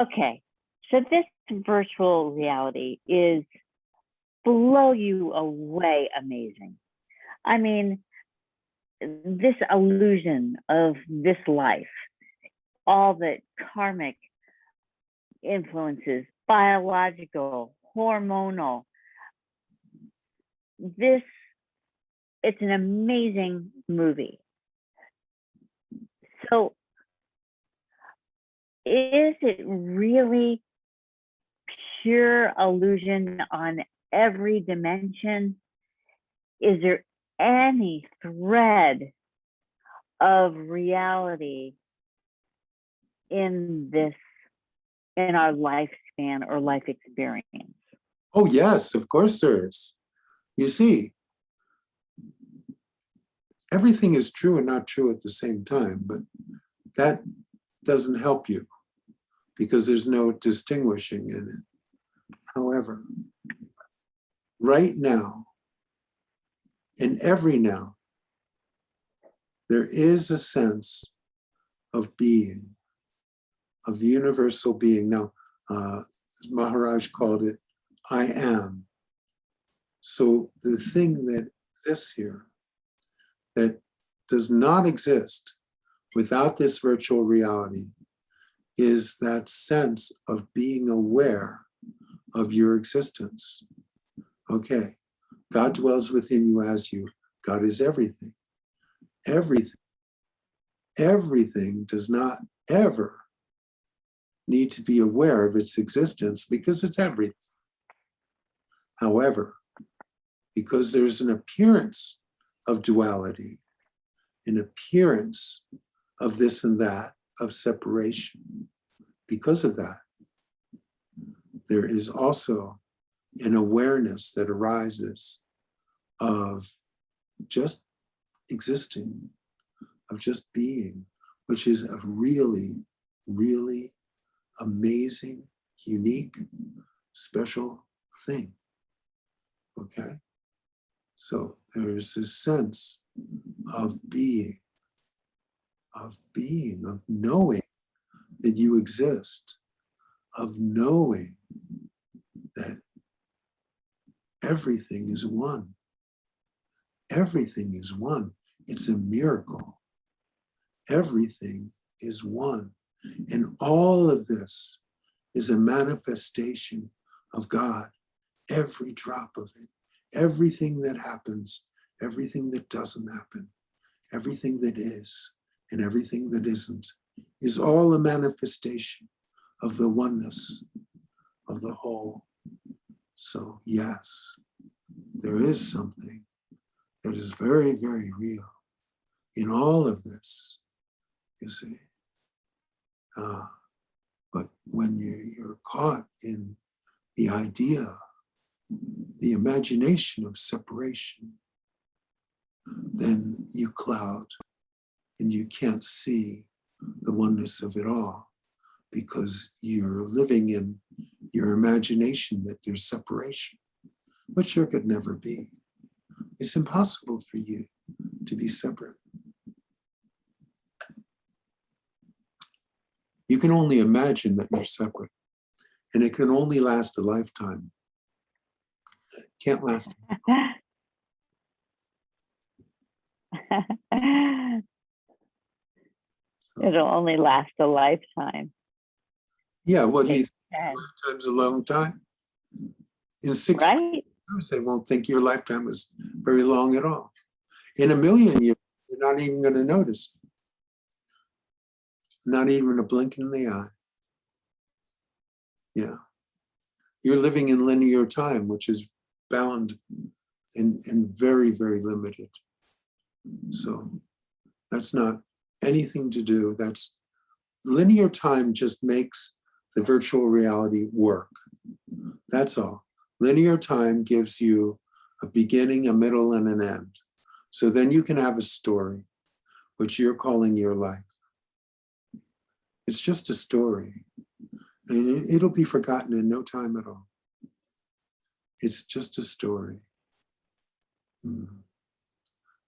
Okay, so this virtual reality is blow you away amazing. I mean, this illusion of this life, all the karmic influences, biological, hormonal, it's an amazing movie. So is it really pure illusion on every dimension? Is there any thread of reality in our lifespan or life experience? Oh, yes, of course there is. You see, everything is true and not true at the same time, but that doesn't help you because there's no distinguishing in it. However, right now, in every now, there is a sense of being, of universal being. Now, Maharaj called it, I am. So the thing that exists here, that does not exist without this virtual reality, is that sense of being aware of your existence. Okay, God dwells within you as you. God is everything. Everything does not ever need to be aware of its existence because it's everything. However, because there's an appearance of duality, an appearance of this and that, of separation, because of that, there is also an awareness that arises of just existing, of just being, which is a really, really amazing, unique, special thing. Okay? So there's this sense of being, of knowing that you exist, of knowing that everything is one. Everything is one. It's a miracle. Everything is one. And all of this is a manifestation of God. Every drop of it, everything that happens, everything that doesn't happen, everything that is and everything that isn't, is all a manifestation of the oneness of the whole. So yes, there is something that is very, very real in all of this, you see. But when you're caught in the idea, the imagination of separation, then you cloud and you can't see the oneness of it all because you're living in your imagination that there's separation, which there could never be. It's impossible for you to be separate. You can only imagine that you're separate, and it can only last a lifetime. Can't last. It'll only last a lifetime. Yeah, what do you think? A lifetime's a long time. In 6 years, they won't think your lifetime was very long at all. In 1,000,000 years, you're not even going to notice. Not even a blink in the eye. Yeah. You're living in linear time, which is bound and very, very limited. So that's not anything to do. That's linear time just makes the virtual reality work. That's all. Linear time gives you a beginning, a middle, and an end. So then you can have a story, which you're calling your life. It's just a story. And it'll be forgotten in no time at all. It's just a story.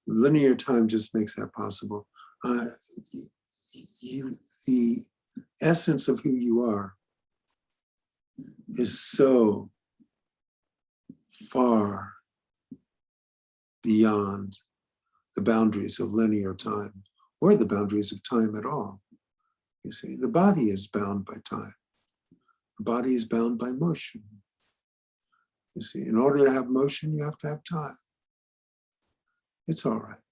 Linear time just makes that possible. The essence of who you are is so far beyond the boundaries of linear time or the boundaries of time at all. You see, the body is bound by time. The body is bound by motion. You see, in order to have motion, you have to have time. It's all right.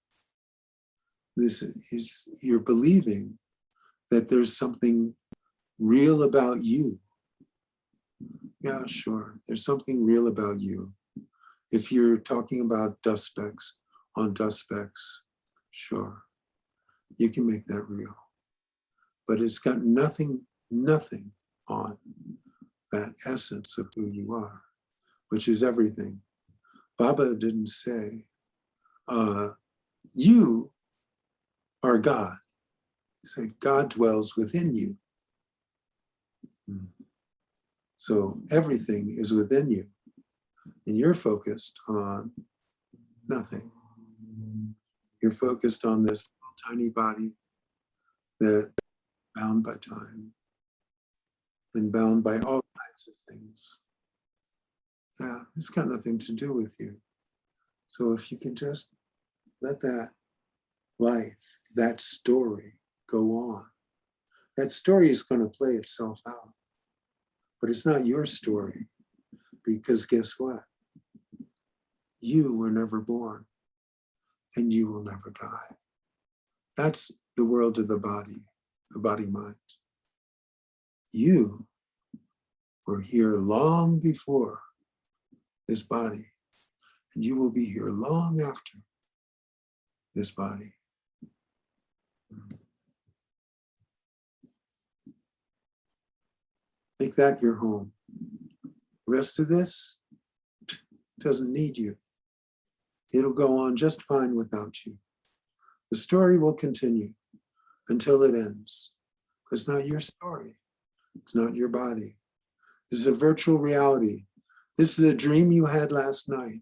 This is, you're believing that there's something real about you. Yeah, sure. There's something real about you. If you're talking about dust specks on dust specks, sure, you can make that real. But it's got nothing on that essence of who you are, which is everything. Baba didn't say, you are God. He said, God dwells within you. So everything is within you. And you're focused on nothing. You're focused on this tiny body that bound by time and bound by all kinds of things. Yeah, it's got nothing to do with you. So if you can just let that life, that story go on, that story is going to play itself out. But it's not your story, because guess what? You were never born and you will never die. That's the world of the body mind. You were here long before this body, and you will be here long after this body. Make that your home. The rest of this doesn't need you. It'll go on just fine without you. The story will continue until it ends. It's not your story. It's not your body. This is a virtual reality. This is a dream you had last night,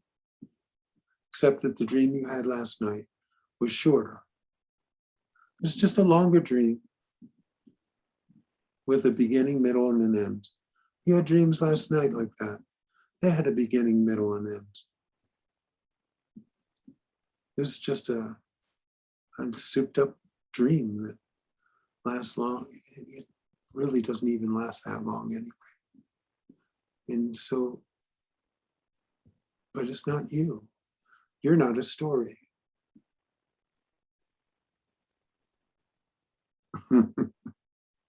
except that the dream you had last night was shorter. It's just a longer dream with a beginning, middle, and an end. You had dreams last night like that. They had a beginning, middle, and end. This is just a souped up dream that lasts long. It really doesn't even last that long anyway. And so, but it's not you. You're not a story.